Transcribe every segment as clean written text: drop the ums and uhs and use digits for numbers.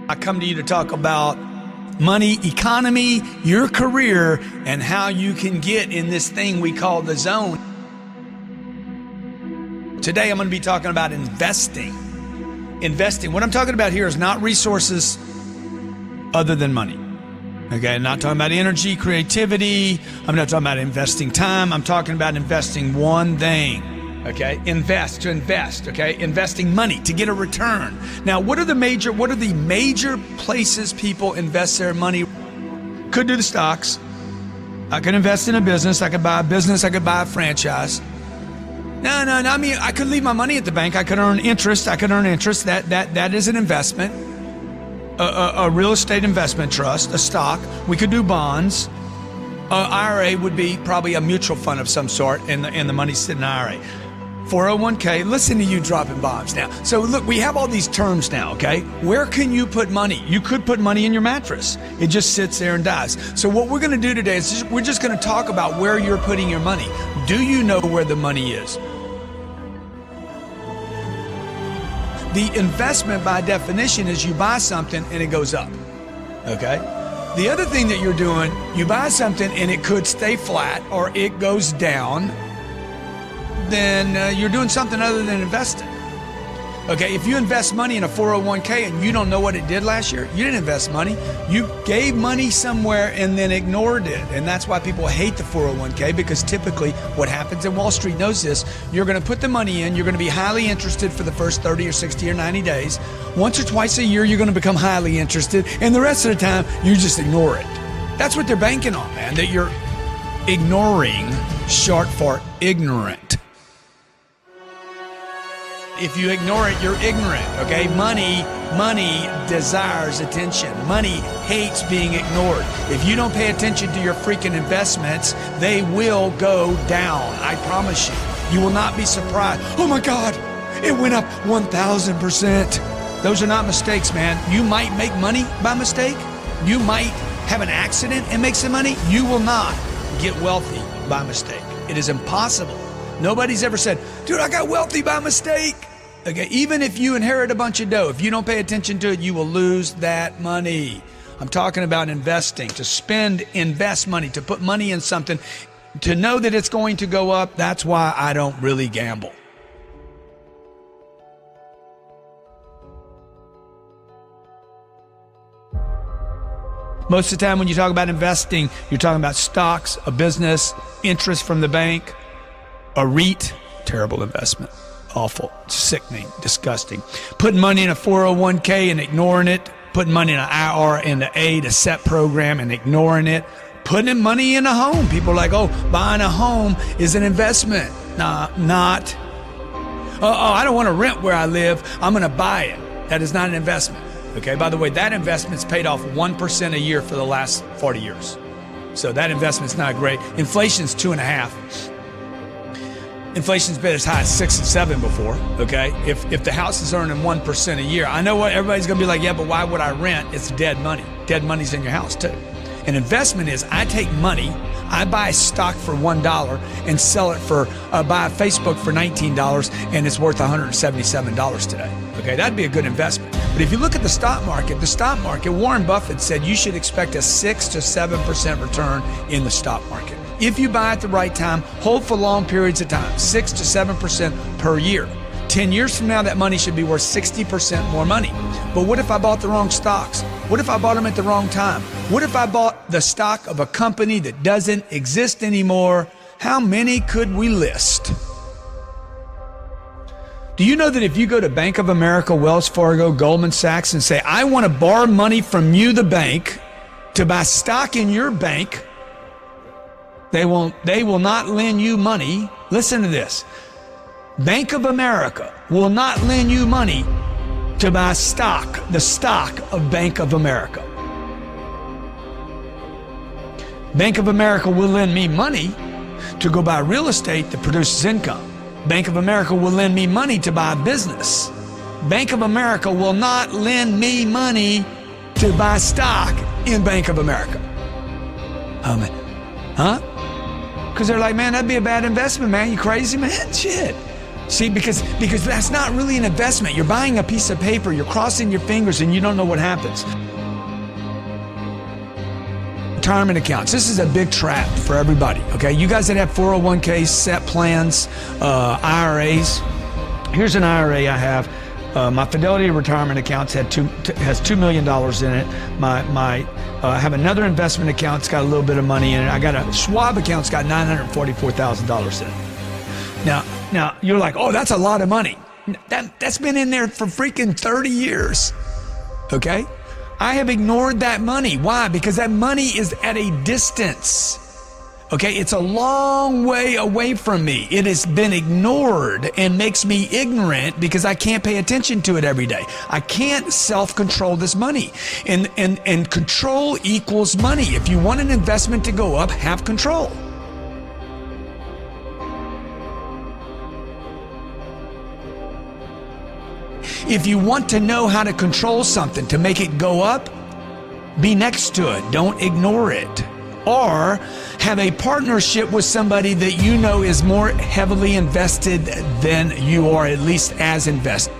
I come to you to talk about money, economy, your career, and how you can get in this thing we call the zone. Today, I'm going to be talking about investing. Investing. What I'm talking about here is not resources other than money. Okay, I'm not talking about energy, creativity. I'm not talking about investing time. I'm talking about investing one thing. Okay, to invest, okay? Investing money to get a return. Now, what are the major places people invest their money? Could do the stocks. I could invest in a business. I could buy a business. I could buy a franchise. No. I mean, I could leave my money at the bank. I could earn interest. That is an investment. A real estate investment trust, a stock. We could do bonds. IRA would be probably a mutual fund of some sort, and the money's sitting in IRA. 401k, listen to you dropping bombs now. So look, we have all these terms now, okay? Where can you put money? You could put money in your mattress. It just sits there and dies. So what we're gonna do today is we're just gonna talk about where you're putting your money. Do you know where the money is? The investment by definition is you buy something and it goes up, okay? The other thing that you're doing, you buy something and it could stay flat or it goes down, then you're doing something other than investing. Okay, if you invest money in a 401k and you don't know what it did last year, you didn't invest money. You gave money somewhere and then ignored it. And that's why people hate the 401k, because typically what happens, and Wall Street knows this, you're gonna put the money in, you're gonna be highly interested for the first 30 or 60 or 90 days. Once or twice a year, you're gonna become highly interested, and the rest of the time, you just ignore it. That's what they're banking on, man, that you're ignoring, short for ignorant. If you ignore it, you're ignorant, okay? Money desires attention. Money hates being ignored. If you don't pay attention to your freaking investments, they will go down. I promise you. You will not be surprised. Oh my God, it went up 1,000%. Those are not mistakes, man. You might make money by mistake. You might have an accident and make some money. You will not get wealthy by mistake. It is impossible. Nobody's ever said, dude, I got wealthy by mistake. Okay, even if you inherit a bunch of dough, if you don't pay attention to it, you will lose that money. I'm talking about investing, to invest money, to put money in something, to know that it's going to go up. That's why I don't really gamble. Most of the time when you talk about investing, you're talking about stocks, a business, interest from the bank, a REIT, terrible investment, awful, sickening, disgusting. Putting money in a 401k and ignoring it, putting money in an IRA in the A to SEP program and ignoring it, putting money in a home. People are like, oh, buying a home is an investment. Nah, not. Oh, I don't want to rent where I live, I'm gonna buy it. That is not an investment. Okay, by the way, that investment's paid off 1% a year for the last 40 years. So that investment's not great. Inflation's 2.5%. Inflation's been as high as 6 and 7 before, okay? If the house is earning 1% a year, I know what everybody's gonna be like, yeah, but why would I rent? It's dead money. Dead money's in your house too. An investment is, I take money, I buy stock for $1 and sell it for, buy Facebook for $19 and it's worth $177 today. Okay, that'd be a good investment. But if you look at the stock market, Warren Buffett said you should expect a 6 to 7% return in the stock market. If you buy at the right time, hold for long periods of time, 6 to 7% per year. 10 years from now, that money should be worth 60% more money. But what if I bought the wrong stocks? What if I bought them at the wrong time? What if I bought the stock of a company that doesn't exist anymore? How many could we list? Do you know that if you go to Bank of America, Wells Fargo, Goldman Sachs, and say, I want to borrow money from you, the bank, to buy stock in your bank, they will not lend you money. Listen to this. Bank of America will not lend you money to buy stock, the stock of Bank of America. Bank of America will lend me money to go buy real estate that produces income. Bank of America will lend me money to buy a business. Bank of America will not lend me money to buy stock in Bank of America. Huh? Because they're like, man, that'd be a bad investment, man. You crazy, man? Shit. See, because that's not really an investment. You're buying a piece of paper, you're crossing your fingers, and you don't know what happens. Retirement accounts. This is a big trap for everybody, okay? You guys that have 401ks, SEP plans, IRAs. Here's an IRA I have. My Fidelity retirement accounts has $2 million in it. I have another investment account that's got a little bit of money in it. I got a Schwab account that's got $944,000 in it. Now you're like, oh, that's a lot of money. That's been in there for freaking 30 years, okay? I have ignored that money. Why? Because that money is at a distance. Okay, it's a long way away from me. It has been ignored and makes me ignorant because I can't pay attention to it every day. I can't self-control this money. And control equals money. If you want an investment to go up, have control. If you want to know how to control something to make it go up, be next to it. Don't ignore it. Or have a partnership with somebody that you know is more heavily invested than you are, at least as invested.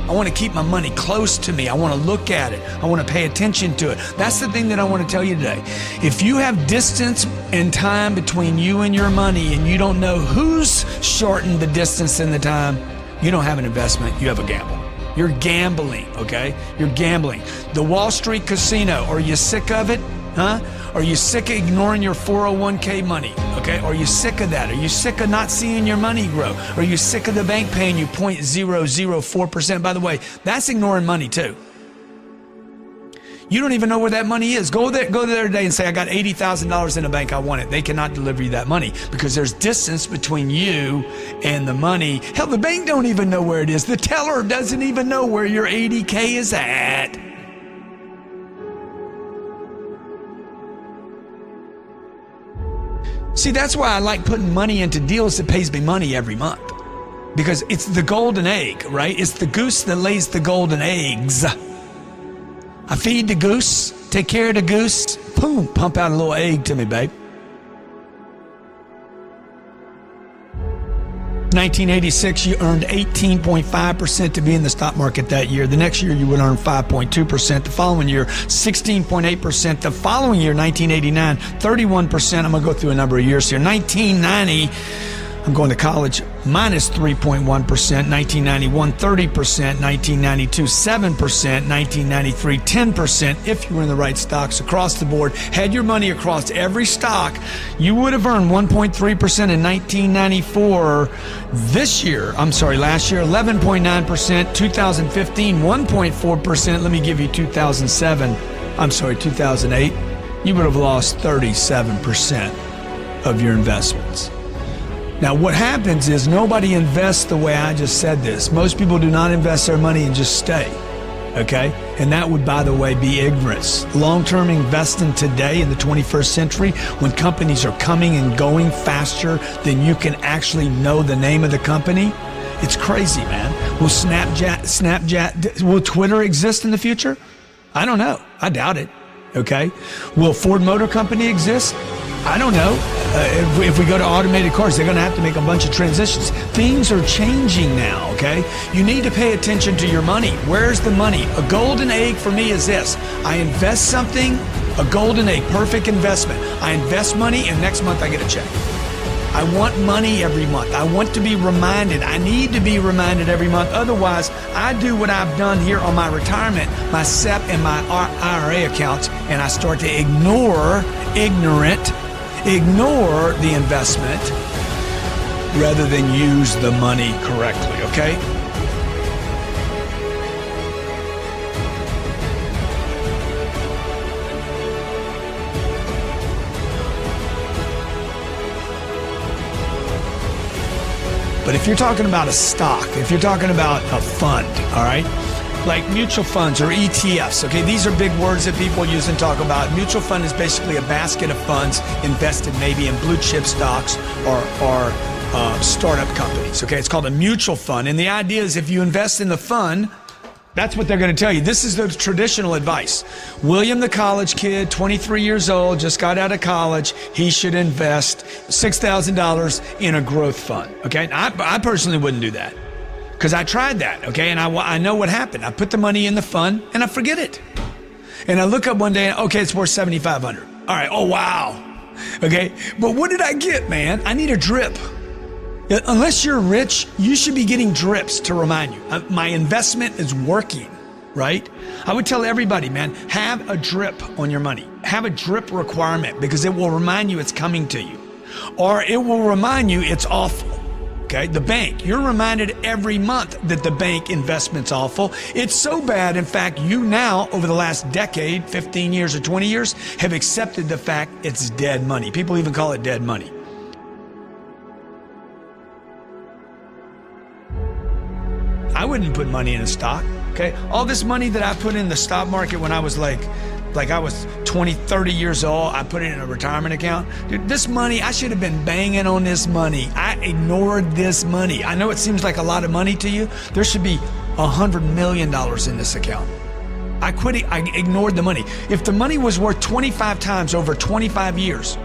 I want to keep my money close to me. I want to look at it. I want to pay attention to it. That's the thing that I want to tell you today. If you have distance and time between you and your money and you don't know who's shortened the distance and the time, you don't have an investment, you have a gamble. You're gambling, okay? You're gambling. The Wall Street casino, are you sick of it? Huh? Are you sick of ignoring your 401k money? Okay? Are you sick of that? Are you sick of not seeing your money grow? Are you sick of the bank paying you 0.004%? By the way, that's ignoring money too. You don't even know where that money is. Go there today and say, I got $80,000 in the bank, I want it. They cannot deliver you that money because there's distance between you and the money. Hell, the bank don't even know where it is. The teller doesn't even know where your 80K is at. See, that's why I like putting money into deals that pays me money every month. Because it's the golden egg, right? It's the goose that lays the golden eggs. I feed the goose, take care of the goose, boom, pump out a little egg to me, babe. 1986, you earned 18.5% to be in the stock market that year. The next year, you would earn 5.2%. The following year, 16.8%. The following year, 1989, 31%. I'm going to go through a number of years here. 1990, I'm going to college, minus 3.1%, 1991, 30%, 1992, 7%, 1993, 10%. If you were in the right stocks across the board, had your money across every stock, you would have earned 1.3% in 1994. Last year, 11.9%, 2015, 1.4%. Let me give you 2008. You would have lost 37% of your investments. Now, what happens is nobody invests the way I just said this. Most people do not invest their money and just stay, okay? And that would, by the way, be ignorance. Long-term investing today in the 21st century, when companies are coming and going faster than you can actually know the name of the company, it's crazy, man. Will will Twitter exist in the future? I don't know. I doubt it, okay? Will Ford Motor Company exist? I don't know. If we go to automated cars, they're going to have to make a bunch of transitions. Things are changing now, okay? You need to pay attention to your money. Where's the money? A golden egg for me is this. I invest something, a golden egg, perfect investment. I invest money, and next month I get a check. I want money every month. I want to be reminded. I need to be reminded every month. Otherwise, I do what I've done here on my retirement, my SEP and my IRA accounts, and I start to ignore the investment rather than use the money correctly, okay? But if you're talking about a stock, if you're talking about a fund, all right? Like mutual funds or ETFs, okay? These are big words that people use and talk about. Mutual fund is basically a basket of funds invested maybe in blue chip stocks or startup companies, okay? It's called a mutual fund. And the idea is if you invest in the fund, That's what they're going to tell you. This is the traditional advice. William, the college kid, 23 years old, just got out of college. He should invest $6,000 in a growth fund. Okay. I personally wouldn't do that because I tried that. Okay. And I know what happened. I put the money in the fund and I forget it. And I look up one day and, okay, it's worth $7,500. All right. Oh, wow. Okay. But what did I get, man? I need a drip. Unless you're rich, you should be getting drips to remind you. My investment is working, right? I would tell everybody, man, have a drip on your money. Have a drip requirement because it will remind you it's coming to you. Or it will remind you it's awful, okay? The bank, you're reminded every month that the bank investment's awful. It's so bad, in fact, you now, over the last decade, 15 years or 20 years, have accepted the fact it's dead money. People even call it dead money. I wouldn't put money in a stock, okay? All this money that I put in the stock market when I was like I was 20, 30 years old, I put it in a retirement account. Dude, this money, I should have been banging on this money. I ignored this money. I know it seems like a lot of money to you. There should be $100 million in this account. I ignored the money. If the money was worth 25 times over 25 years,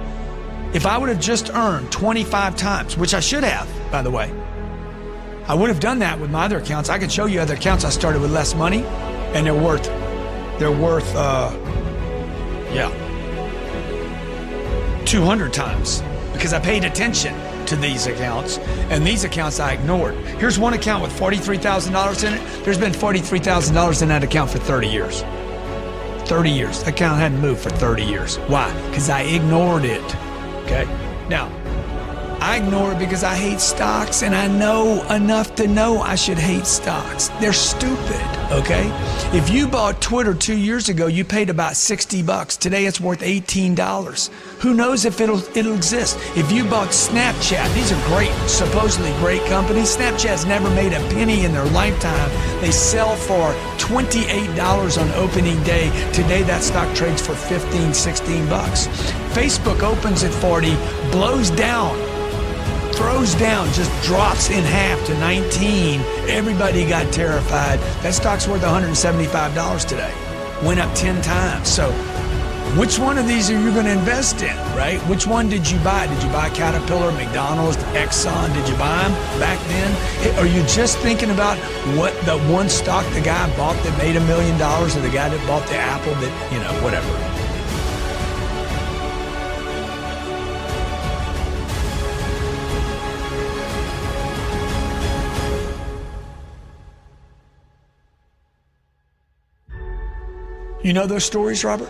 if I would have just earned 25 times, which I should have, by the way, I would have done that with my other accounts. I could show you other accounts I started with less money, and they're worth 200 times because I paid attention to these accounts, and these accounts I ignored. Here's one account with $43,000 in it. There's been $43,000 in that account for 30 years. 30 years. That account hadn't moved for 30 years. Why? Because I ignored it. Okay? Now, I ignore it because I hate stocks, and I know enough to know I should hate stocks. They're stupid, okay? If you bought Twitter 2 years ago, you paid about $60. Today it's worth $18. Who knows if it'll exist? If you bought Snapchat, these are great, supposedly great companies. Snapchat's never made a penny in their lifetime. They sell for $28 on opening day. Today that stock trades for $15, $16. Facebook opens at 40, blows down, throws down, just drops in half to 19. Everybody got terrified. That stock's worth $175 today. Went up 10 times. So which one of these are you going to invest in, right? Which one did you buy? Did you buy Caterpillar, McDonald's, Exxon? Did you buy them back then? Are you just thinking about what the one stock the guy bought that made $1 million, or the guy that bought the Apple that, whatever? You know those stories, Robert?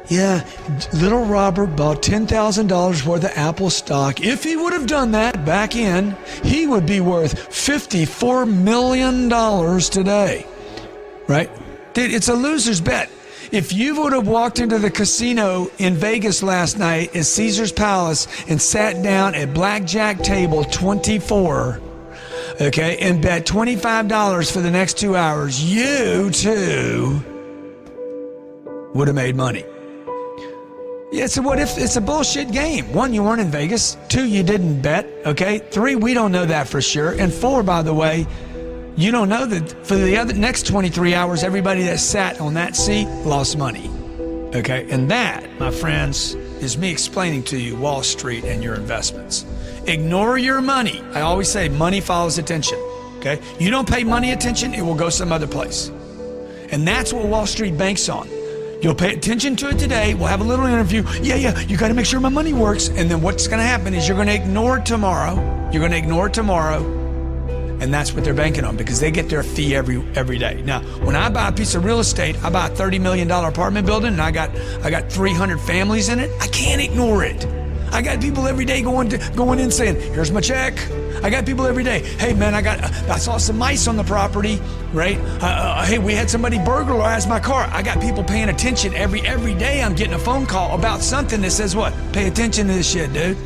Yeah, little Robert bought $10,000 worth of Apple stock. If he would have done that back in, he would be worth $54 million today, right? Dude, it's a loser's bet. If you would have walked into the casino in Vegas last night at Caesar's Palace and sat down at blackjack table 24, okay, and bet $25 for the next 2 hours, you too would have made money. Yeah, so what if it's a bullshit game? 1, you weren't in Vegas. 2, you didn't bet, okay? 3, we don't know that for sure. And 4, by the way, you don't know that for the next 23 hours, everybody that sat on that seat lost money, okay? And that, my friends, is me explaining to you Wall Street and your investments. Ignore your money. I always say money follows attention, okay? You don't pay money attention, it will go some other place. And that's what Wall Street banks on. You'll pay attention to it today. We'll have a little interview. Yeah, you got to make sure my money works. And then what's going to happen is you're going to ignore it tomorrow. You're going to ignore it tomorrow. And that's what they're banking on because they get their fee every day. Now, when I buy a piece of real estate, I buy a $30 million apartment building and I got 300 families in it. I can't ignore it. I got people every day going in saying, here's my check. I got people every day. Hey man, I saw some mice on the property, right? Hey, we had somebody burglarize my car. I got people paying attention every day. I'm getting a phone call about something that says what? Pay attention to this shit, dude.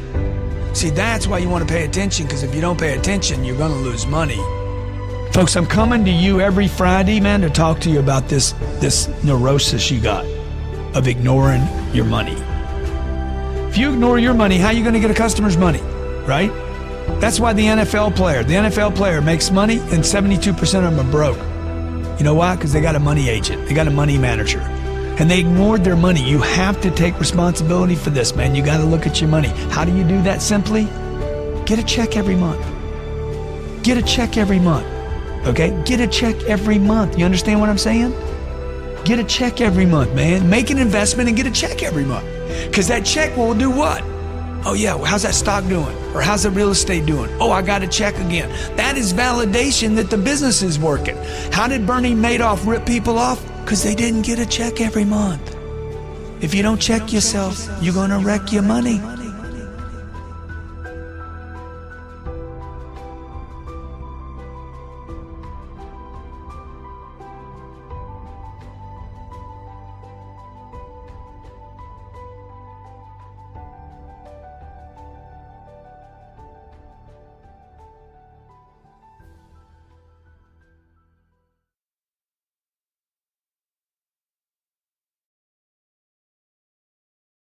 See, that's why you want to pay attention, because if you don't pay attention, you're going to lose money. Folks, I'm coming to you every Friday, man, to talk to you about this neurosis you got of ignoring your money. If you ignore your money, how are you going to get a customer's money, right? That's why the NFL player makes money and 72% of them are broke. You know why? Because they got a money agent. They got a money manager. And they ignored their money. You have to take responsibility for this, man. You got to look at your money. How do you do that simply? Get a check every month. Get a check every month. Okay? Get a check every month. You understand what I'm saying? Get a check every month, man. Make an investment and get a check every month. Because that check will do what? Oh yeah, well, how's that stock doing? Or how's the real estate doing? Oh, I got a check again. That is validation that the business is working. How did Bernie Madoff rip people off? Because they didn't get a check every month. If you don't check yourself, you're going to wreck your money.